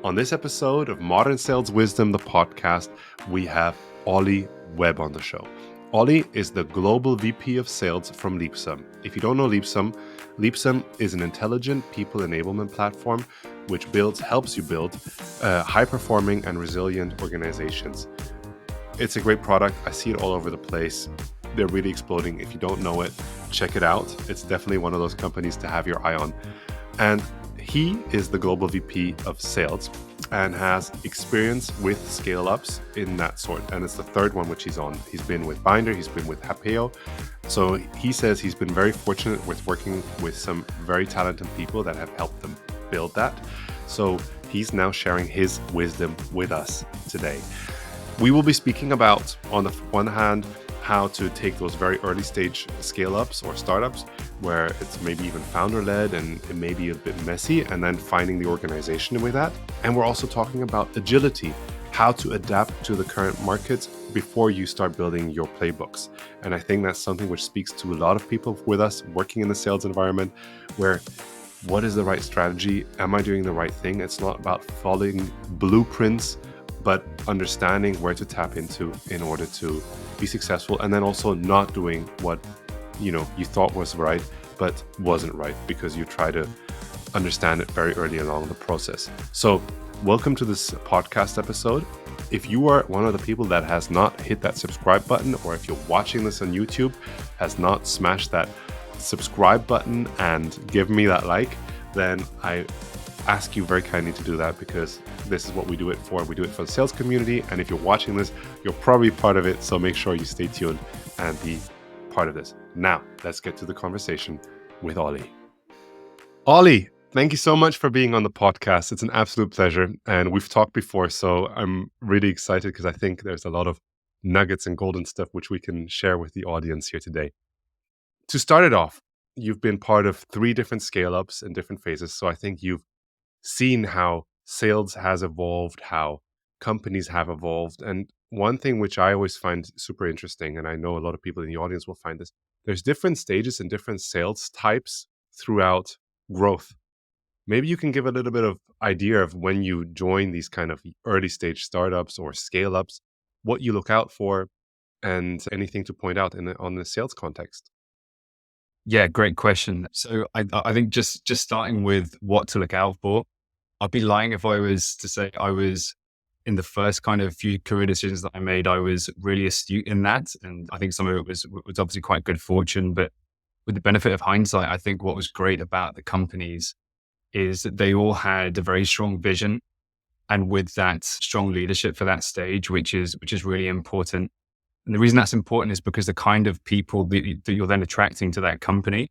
On this episode of Modern Sales Wisdom, the podcast, we have Ollie Webb on the show. Ollie is the Global VP of Sales from Leapsome. If you don't know Leapsome, Leapsome is an intelligent people enablement platform which helps you build high-performing and resilient organizations. It's a great product. I see it all over the place. They're really exploding. If you don't know it, check it out. It's definitely one of those companies to have your eye on. And he is the Global VP of Sales and has experience with scale-ups in that sort. And it's the third one which he's on. He's been with Bynder, he's been with Happeo. So he says he's been very fortunate with working with some very talented people that have helped them build that. So he's now sharing his wisdom with us today. We will be speaking about, on the one hand, how to take those very early stage scale-ups or startups where it's maybe even founder-led and it may be a bit messy, and then finding the organization with that. And we're also talking about agility, how to adapt to the current markets before you start building your playbooks. And I think that's something which speaks to a lot of people with us working in the sales environment, where what is the right strategy? Am I doing the right thing? It's not about following blueprints, but understanding where to tap into in order to be successful, and then also not doing what you thought was right but wasn't right because you try to understand it very early along the process. So welcome to this podcast episode. If you are one of the people that has not hit that subscribe button, or if you're watching this on YouTube, has not smashed that subscribe button and give me that like, then I ask you very kindly to do that, because this is what we do it for. We do it for the sales community. And if you're watching this, you're probably part of it. So make sure you stay tuned and be part of this. Now, let's get to the conversation with Ollie. Ollie, thank you so much for being on the podcast. It's an absolute pleasure. And we've talked before, so I'm really excited because I think there's a lot of nuggets and golden stuff which we can share with the audience here today. To start it off, you've been part of 3 different scale-ups in different phases. So I think you've seen how sales has evolved, how companies have evolved. And one thing which I always find super interesting, and I know a lot of people in the audience will find this, there's different stages and different sales types throughout growth. Maybe you can give a little bit of idea of when you join these kind of early stage startups or scale-ups, what you look out for, and anything to point out on the sales context. Yeah, great question. So I think just starting with what to look out for, I'd be lying if I was to say I was in the first kind of few career decisions that I made, I was really astute in that. And I think some of it was obviously quite good fortune, but with the benefit of hindsight, I think what was great about the companies is that they all had a very strong vision, and with that strong leadership for that stage, which is really important. And the reason that's important is because the kind of people that you're then attracting to that company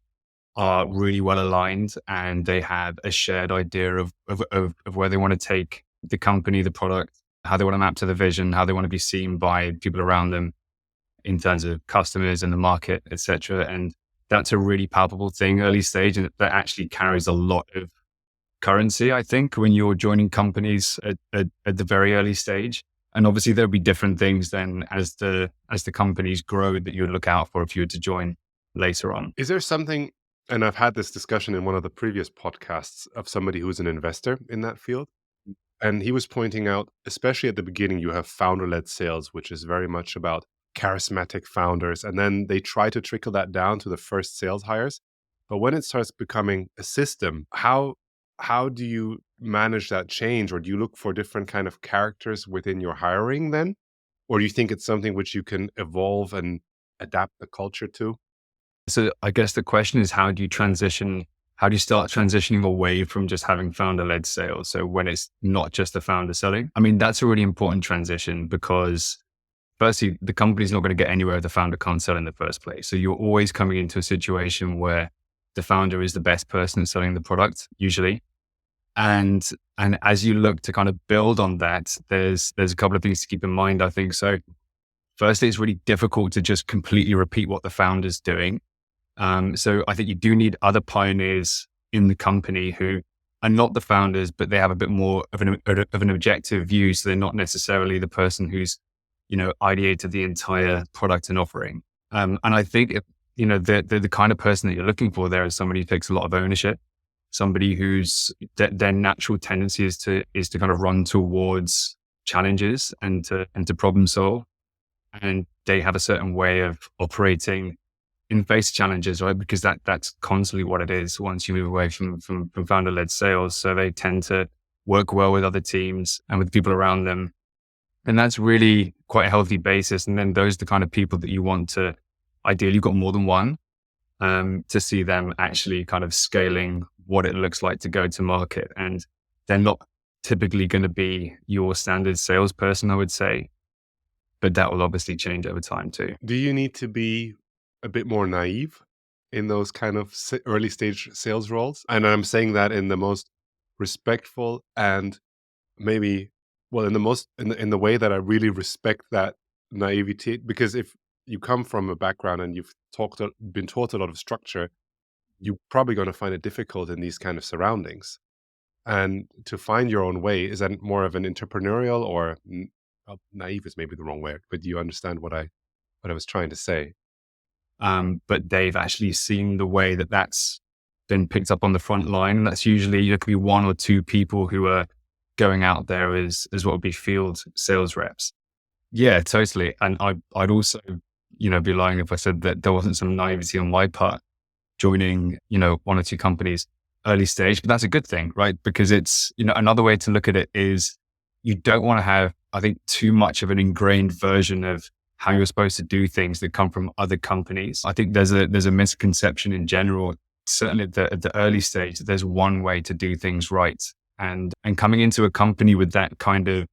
are really well aligned, and they have a shared idea of where they want to take the company, the product, how they want to map to the vision, how they want to be seen by people around them in terms of customers and the market, etc. And that's a really palpable thing early stage, and that actually carries a lot of currency, I think, when you're joining companies at the very early stage. And obviously there'll be different things then as the companies grow that you would look out for if you were to join later on. Is there something, and I've had this discussion in one of the previous podcasts, of somebody who's an investor in that field, and he was pointing out, especially at the beginning, you have founder-led sales, which is very much about charismatic founders, and then they try to trickle that down to the first sales hires. But when it starts becoming a system, how do you manage that change? Or do you look for different kind of characters within your hiring then? Or do you think it's something which you can evolve and adapt the culture to? So I guess the question is, how do you start transitioning away from just having founder-led sales? So when it's not just the founder selling, I mean, that's a really important transition, because firstly, the company's not going to get anywhere if the founder can't sell in the first place. So you're always coming into a situation where the founder is the best person at selling the product, usually. And as you look to kind of build on that, there's a couple of things to keep in mind, I think. So firstly, it's really difficult to just completely repeat what the founder's doing. So I think you do need other pioneers in the company who are not the founders, but they have a bit more of an objective view. So they're not necessarily the person who's, ideated the entire product and offering. And I think, the kind of person that you're looking for there is somebody who takes a lot of ownership. somebody whose their natural tendency is to kind of run towards challenges and to problem solve, and they have a certain way of operating in face challenges, right? Because that's constantly what it is once you move away from founder-led sales. So they tend to work well with other teams and with people around them. And that's really quite a healthy basis. And then those are the kind of people that you want to, ideally you've got more than one, to see them actually kind of scaling what it looks like to go to market. And they're not typically going to be your standard salesperson, I would say, but that will obviously change over time too. Do you need to be a bit more naive in those kind of early stage sales roles? And I'm saying that in the most respectful and maybe, well, in the way that I really respect that naivety, because if you come from a background and you've been taught a lot of structure, you're probably going to find it difficult in these kind of surroundings. And to find your own way, is that more of an entrepreneurial or naive is maybe the wrong word, but you understand what I was trying to say. But they've actually seen the way that that's been picked up on the front line. That's usually, there could be one or two people who are going out there as what would be field sales reps. Yeah, totally. And I'd also, be lying if I said that there wasn't some naivety on my part joining, one or two companies early stage, but that's a good thing, right? Because it's, another way to look at it is you don't want to have, I think, too much of an ingrained version of how you're supposed to do things that come from other companies. I think there's a misconception in general, certainly at the early stage, that there's one way to do things right. And coming into a company with that kind of,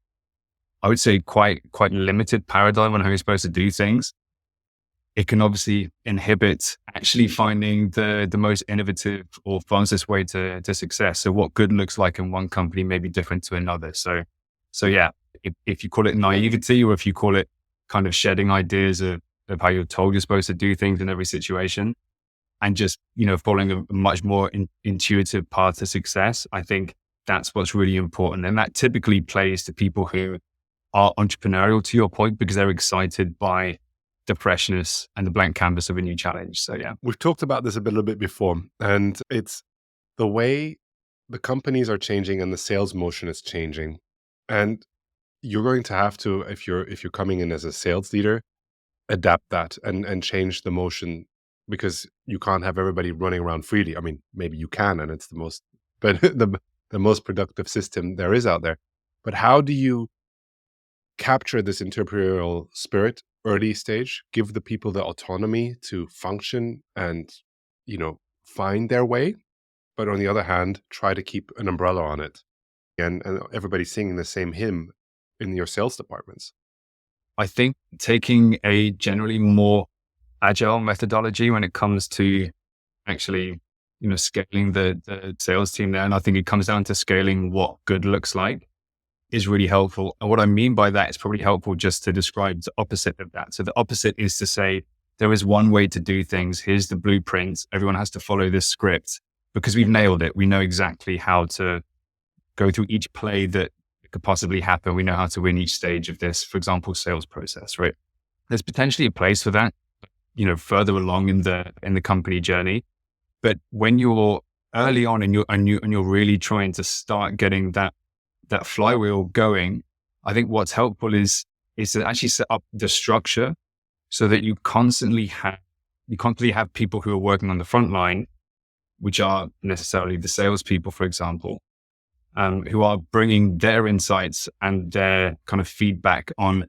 I would say, quite limited paradigm on how you're supposed to do things, it can obviously inhibit actually finding the most innovative or fastest way to success. So what good looks like in one company may be different to another. So yeah, if you call it naivety, or if you call it kind of shedding ideas of how you're told you're supposed to do things in every situation, and just, following a much more intuitive path to success, I think that's what's really important. And that typically plays to people who are entrepreneurial, to your point, because they're excited by the freshness and the blank canvas of a new challenge. So yeah. We've talked about this a little bit before, and it's the way the companies are changing and the sales motion is changing. And you're going to have to, if you're coming in as a sales leader, adapt that and change the motion, because you can't have everybody running around freely. I mean, maybe you can, and it's the most productive system there is out there. But how do you capture this entrepreneurial spirit early stage, give the people the autonomy to function and, find their way, but on the other hand, try to keep an umbrella on it, and everybody singing the same hymn in your sales departments? I think taking a generally more agile methodology when it comes to actually, scaling the sales team there, and I think it comes down to scaling what good looks like, is really helpful. And what I mean by that is probably helpful just to describe the opposite of that. So the opposite is to say, there is one way to do things. Here's the blueprint. Everyone has to follow this script because we've nailed it. We know exactly how to go through each play that could possibly happen. We know how to win each stage of this, for example, sales process, right? There's potentially a place for that, further along in the company journey. But when you're early on and you're really trying to start getting that flywheel going, I think what's helpful is to actually set up the structure so that you constantly have people who are working on the front line, which are necessarily the salespeople, for example, who are bringing their insights and their kind of feedback on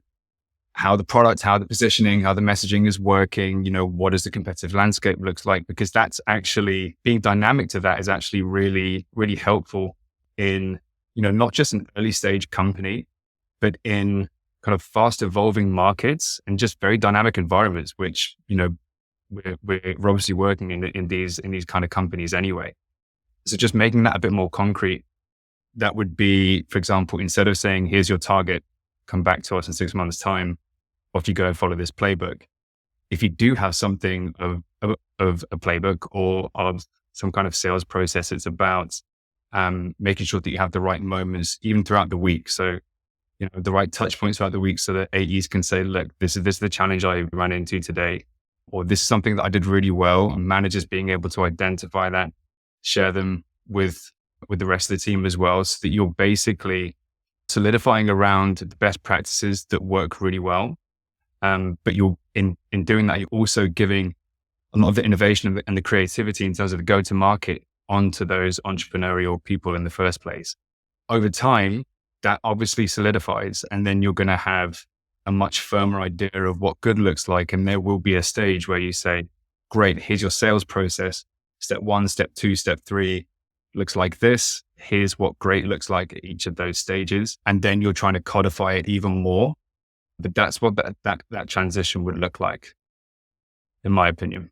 how the product, how the positioning, how the messaging is working, what does the competitive landscape looks like, because that's actually being dynamic to that is actually really, really helpful in, not just an early stage company, but in kind of fast evolving markets and just very dynamic environments, which, we're obviously working in these kind of companies anyway. So just making that a bit more concrete, that would be, for example, instead of saying, here's your target, come back to us in 6 months' time, off you go and follow this playbook. If you do have something of a playbook or of some kind of sales process, it's about making sure that you have the right moments even throughout the week. So, the right touch points throughout the week so that AEs can say, look, this is the challenge I ran into today, or this is something that I did really well, and managers being able to identify that, share them with the rest of the team as well, so that you're basically solidifying around the best practices that work really well. But you're in doing that, you're also giving a lot of the innovation and the creativity in terms of the go-to-market onto those entrepreneurial people in the first place. Over time, that obviously solidifies, and then you're going to have a much firmer idea of what good looks like. And there will be a stage where you say, great, here's your sales process. Step 1, step 2, step 3 looks like this. Here's what great looks like at each of those stages. And then you're trying to codify it even more. But that's what that transition would look like, in my opinion.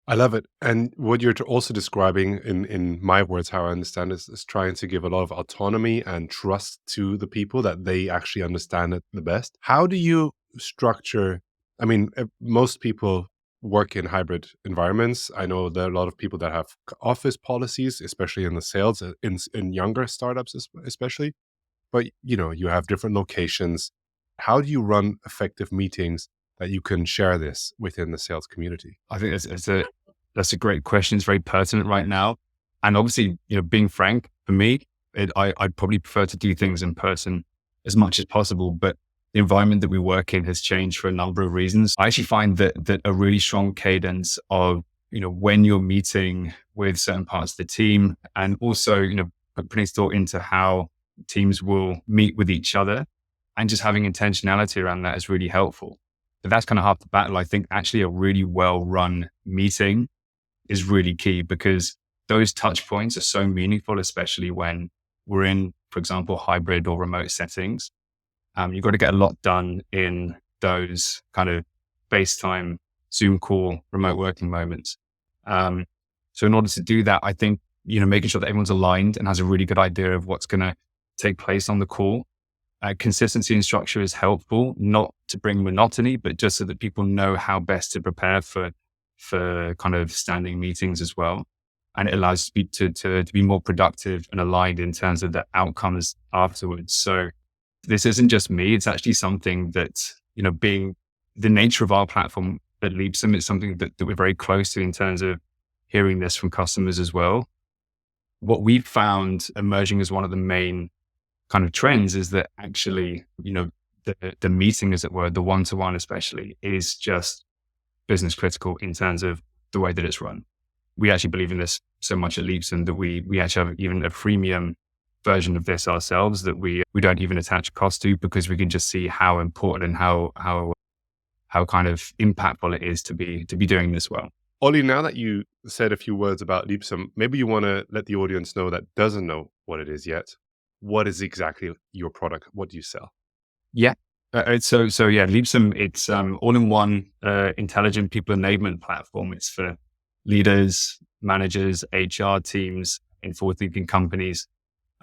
I love it. And what you're also describing, in my words, how I understand it, is trying to give a lot of autonomy and trust to the people that they actually understand it the best. How do you structure? I mean, most people work in hybrid environments. I know there are a lot of people that have office policies, especially in the sales, in younger startups especially. But you have different locations. How do you run effective meetings that you can share this within the sales community? I think that's a great question. It's very pertinent right now. And obviously, being frank, for me, I'd probably prefer to do things in person as much as possible. But the environment that we work in has changed for a number of reasons. I actually find that a really strong cadence of, when you're meeting with certain parts of the team, and also, putting thought into how teams will meet with each other, and just having intentionality around that is really helpful. But that's kind of half the battle. I think actually a really well-run meeting is really key, because those touch points are so meaningful, especially when we're in, for example, hybrid or remote settings. You've got to get a lot done in those kind of FaceTime, Zoom call, remote working moments. So in order to do that, I think, making sure that everyone's aligned and has a really good idea of what's going to take place on the call. Consistency and structure is helpful, not to bring monotony, but just so that people know how best to prepare for kind of standing meetings as well. And it allows you to be more productive and aligned in terms of the outcomes afterwards. So this isn't just me. It's actually something that, being the nature of our platform at Leapsome, it's something that we're very close to in terms of hearing this from customers as well. What we've found emerging as one of the main kind of trends is that actually, the meeting, as it were, the one-to-one especially, is just business critical in terms of the way that it's run. We actually believe in this so much at Leapsome that we actually have even a freemium version of this ourselves that we don't even attach cost to, because we can just see how important and how kind of impactful it is to be doing this well. Ollie, now that you said a few words about Leapsome, maybe you want to let the audience know that doesn't know what it is yet. What is exactly your product? What do you sell? Yeah. So Leapsome, it's all-in-one intelligent people enablement platform. It's for leaders, managers, HR teams in forward-thinking companies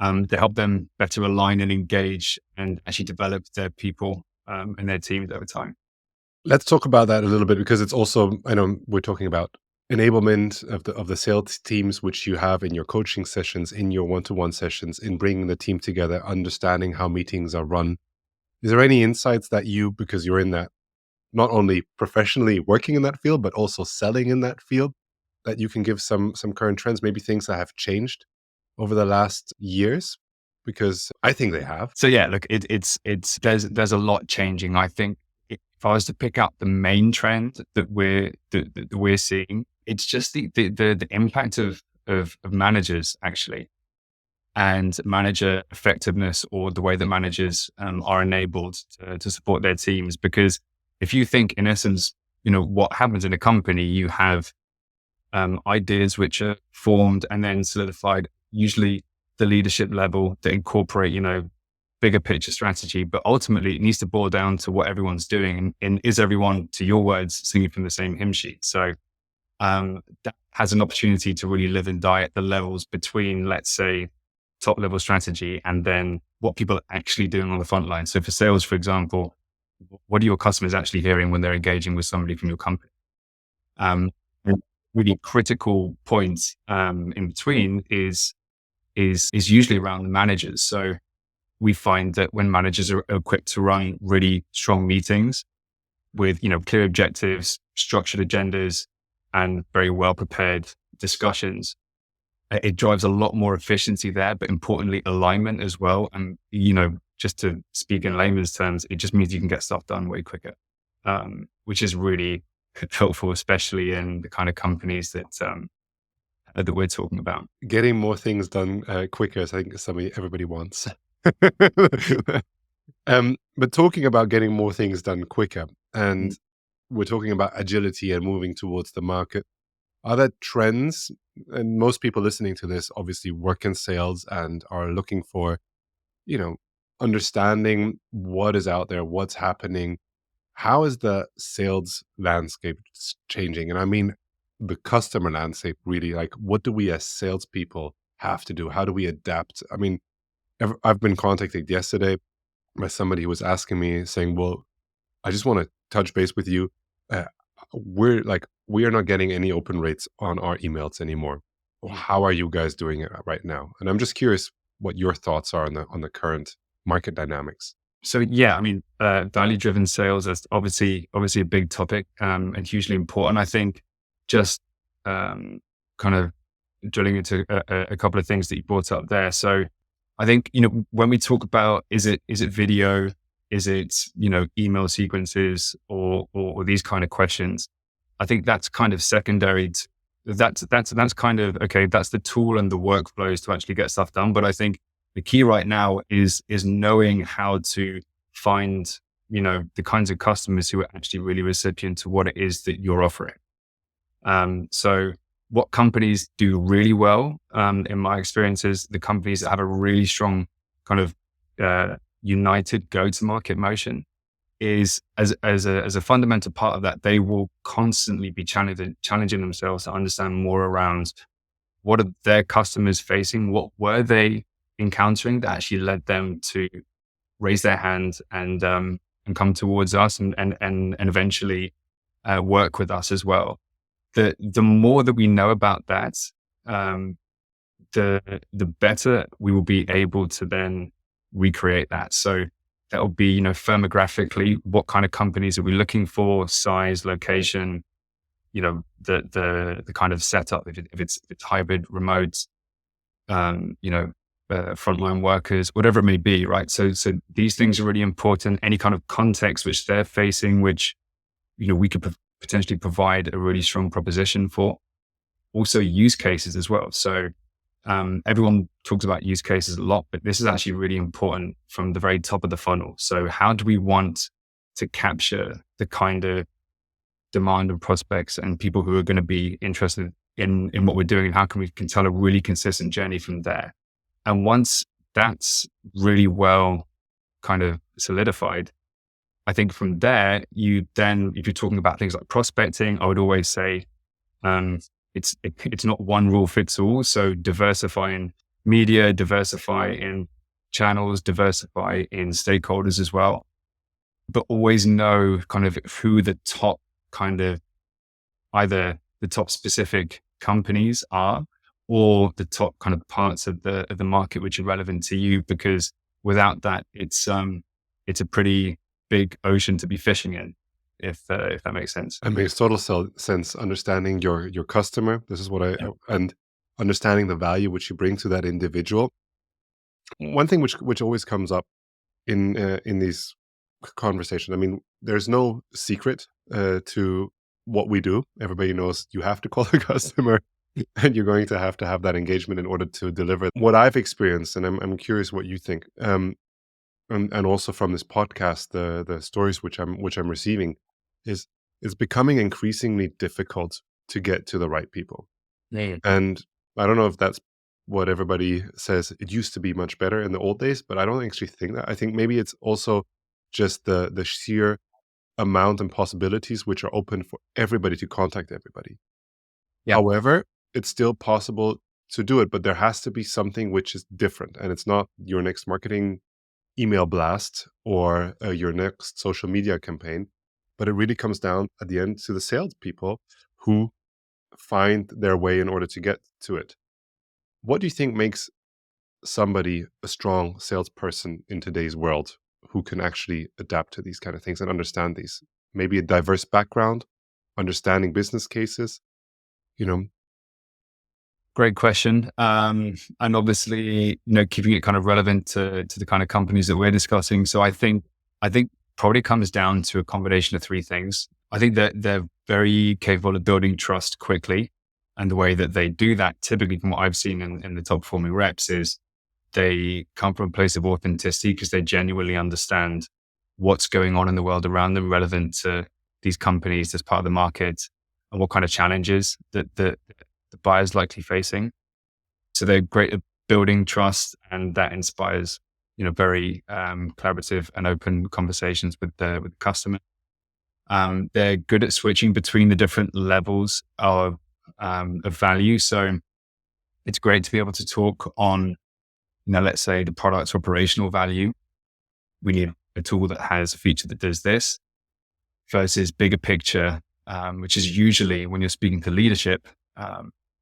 to help them better align and engage and actually develop their people and their teams over time. Let's talk about that a little bit, because it's also, I know we're talking about enablement of the sales teams, which you have in your coaching sessions, in your one-to-one sessions, in bringing the team together, understanding how meetings are run. Is there any insights that you, because you're in that, not only professionally working in that field, but also selling in that field, that you can give some current trends, maybe things that have changed over the last years? Because I think they have. So yeah, look, there's a lot changing. I think if I was to pick up the main trend that we're seeing, it's just the impact of managers actually, and manager effectiveness, or the way that managers are enabled to support their teams. Because if you think, in essence, what happens in a company, you have ideas which are formed and then solidified, usually the leadership level, that incorporate, bigger picture strategy. But ultimately it needs to boil down to what everyone's doing. And is everyone, to your words, singing from the same hymn sheet? So that has an opportunity to really live and die at the levels between, let's say, top level strategy and then what people are actually doing on the front line. So for sales, for example, what are your customers actually hearing when they're engaging with somebody from your company? And really critical points in between is usually around the managers. So we find that when managers are equipped to run really strong meetings with, clear objectives, structured agendas, and very well prepared discussions, it drives a lot more efficiency there, but importantly, alignment as well. And, just to speak in layman's terms, it just means you can get stuff done way quicker, which is really helpful, especially in the kind of companies that we're talking about. Getting more things done quicker is, I think, something everybody wants. But talking about getting more things done quicker, and we're talking about agility and moving towards the market. Are there trends? And most people listening to this obviously work in sales and are looking for, understanding what is out there, what's happening. How is the sales landscape changing? And I mean, the customer landscape really, like, what do we as salespeople have to do? How do we adapt? I mean, I've been contacted yesterday by somebody who was asking me, saying, well, I just want to touch base with you. Uh, we are not getting any open rates on our emails anymore. How are you guys doing it right now? And I'm just curious what your thoughts are on the current market dynamics. So yeah, I mean, value-driven sales is obviously a big topic, and hugely important. I think just kind of drilling into a couple of things that you brought up there. So I think, when we talk about, is it video, is it, email sequences or these kind of questions, I think that's kind of secondary. That's kind of, okay, that's the tool and the workflows to actually get stuff done. But I think the key right now is knowing how to find, the kinds of customers who are actually really recipient to what it is that you're offering. So what companies do really well, in my experience, is the companies that have a really strong kind of united go-to-market motion, is as a fundamental part of that, they will constantly be challenging themselves to understand more around what are their customers facing, what were they encountering that actually led them to raise their hand and come towards us and eventually work with us as well. The more that we know about that, the better we will be able to then recreate that. So that will be, firmographically, what kind of companies are we looking for, size, location, the kind of setup, if it's hybrid, remote, frontline workers, whatever it may be, right? So these things are really important. Any kind of context which they're facing, which, we could potentially provide a really strong proposition for. Also use cases as well. So everyone talks about use cases a lot, but this is actually really important from the very top of the funnel. So how do we want to capture the kind of demand of prospects and people who are going to be interested in what we're doing, and how can we tell a really consistent journey from there? And once that's really well kind of solidified, I think from there, if you're talking about things like prospecting, I would always say it's not one rule fits all. So diversify in media, diversify in channels, diversify in stakeholders as well. But always know kind of who the top kind of either the top specific companies are, or the top kind of parts of the market which are relevant to you, because without that, it's a pretty big ocean to be fishing in, if that makes sense. It makes total sense. Understanding your customer, this is what and understanding the value which you bring to that individual. One thing which always comes up in these conversations, I mean, there's no secret to what we do. Everybody knows you have to call the customer, and you're going to have that engagement in order to deliver. What I've experienced, and I'm curious what you think, and also from this podcast, the stories which I'm receiving, is it's becoming increasingly difficult to get to the right people. Yeah. And I don't know if that's what everybody says. It used to be much better in the old days, but I don't actually think that. I think maybe it's also just the sheer amount and possibilities which are open for everybody to contact everybody. Yeah. However, it's still possible to do it, but there has to be something which is different, and it's not your next marketing email blast or your next social media campaign, but it really comes down at the end to the salespeople who find their way in order to get to it. What do you think makes somebody a strong salesperson in today's world who can actually adapt to these kind of things and understand these? Maybe a diverse background, understanding business cases, Great question. And obviously, keeping it kind of relevant to the kind of companies that we're discussing. So I think probably comes down to a combination of three things. I think that they're very capable of building trust quickly. And the way that they do that, typically from what I've seen in the top performing reps, is they come from a place of authenticity because they genuinely understand what's going on in the world around them relevant to these companies as part of the market and what kind of challenges that the buyer's likely facing. So they're great at building trust, and that inspires, very collaborative and open conversations with the customer. They're good at switching between the different levels of value. So it's great to be able to talk on, let's say the product's operational value. We need a tool that has a feature that does this versus bigger picture, which is usually when you're speaking to leadership,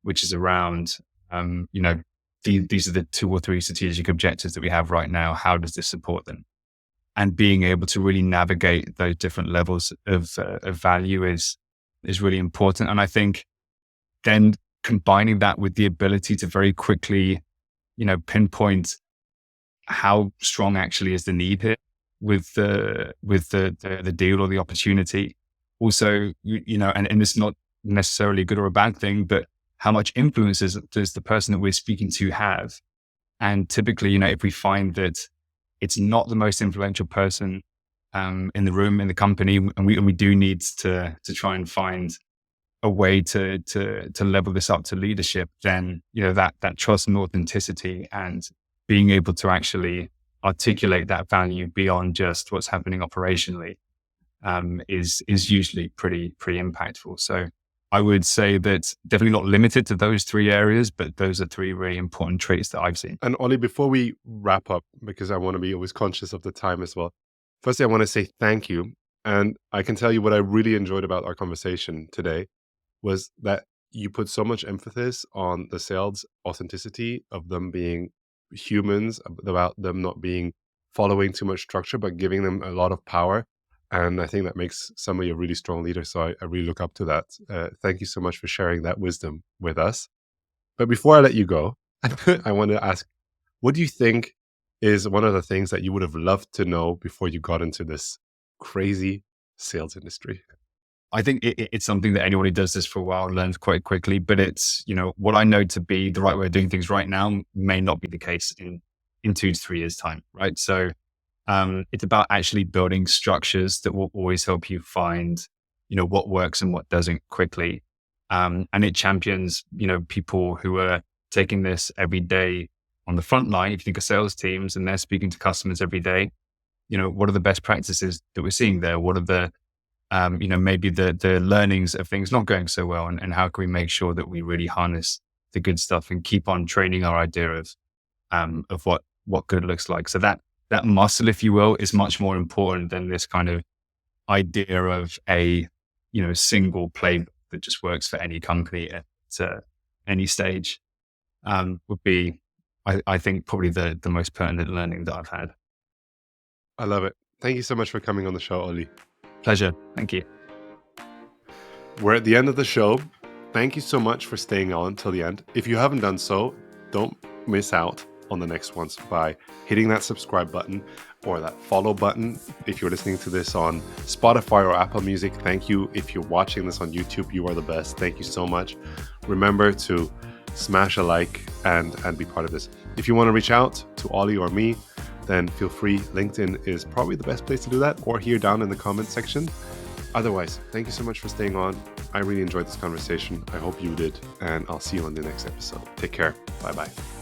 which is around, these are the 2 or 3 strategic objectives that we have right now. How does this support them? And being able to really navigate those different levels of value is really important. And I think then combining that with the ability to very quickly, pinpoint how strong actually is the need here with the deal or the opportunity. Also, and it's not necessarily a good or a bad thing, but how much influence does the person that we're speaking to have? And typically, if we find that it's not the most influential person in the room, in the company, and we do need to try and find a way to level this up to leadership, then that trust and authenticity and being able to actually articulate that value beyond just what's happening operationally is usually pretty impactful. So I would say that definitely not limited to those 3 areas, but those are 3 really important traits that I've seen. And Ollie, before we wrap up, because I want to be always conscious of the time as well, firstly, I want to say thank you. And I can tell you what I really enjoyed about our conversation today was that you put so much emphasis on the sales authenticity of them being humans, about them not being following too much structure, but giving them a lot of power. And I think that makes somebody a really strong leader. So I really look up to that. Thank you so much for sharing that wisdom with us. But before I let you go, I want to ask, what do you think is one of the things that you would have loved to know before you got into this crazy sales industry? I think it's something that anyone who does this for a while learns quite quickly, but it's, what I know to be the right way of doing things right now may not be the case in 2 to 3 years' time, right? So it's about actually building structures that will always help you find, what works and what doesn't quickly. And it champions, people who are taking this every day on the front line. If you think of sales teams and they're speaking to customers every day, what are the best practices that we're seeing there? What are the, maybe the learnings of things not going so well, and how can we make sure that we really harness the good stuff and keep on training our idea of what good looks like. So that muscle, if you will, is much more important than this kind of idea of a, single playbook that just works for any company at any stage. Would be, I think, probably the most pertinent learning that I've had. I love it. Thank you so much for coming on the show, Ollie. Pleasure. Thank you. We're at the end of the show. Thank you so much for staying on till the end. If you haven't done so, don't miss out on the next ones by hitting that subscribe button or that follow button. If you're listening to this on Spotify or Apple Music, thank you. If you're watching this on YouTube, you are the best. Thank you so much. Remember to smash a like and be part of this. If you want to reach out to Ollie or me, then feel free. LinkedIn is probably the best place to do that, or here down in the comment section. Otherwise, thank you so much for staying on. I really enjoyed this conversation. I hope you did, and I'll see you on the next episode. Take care. Bye-bye.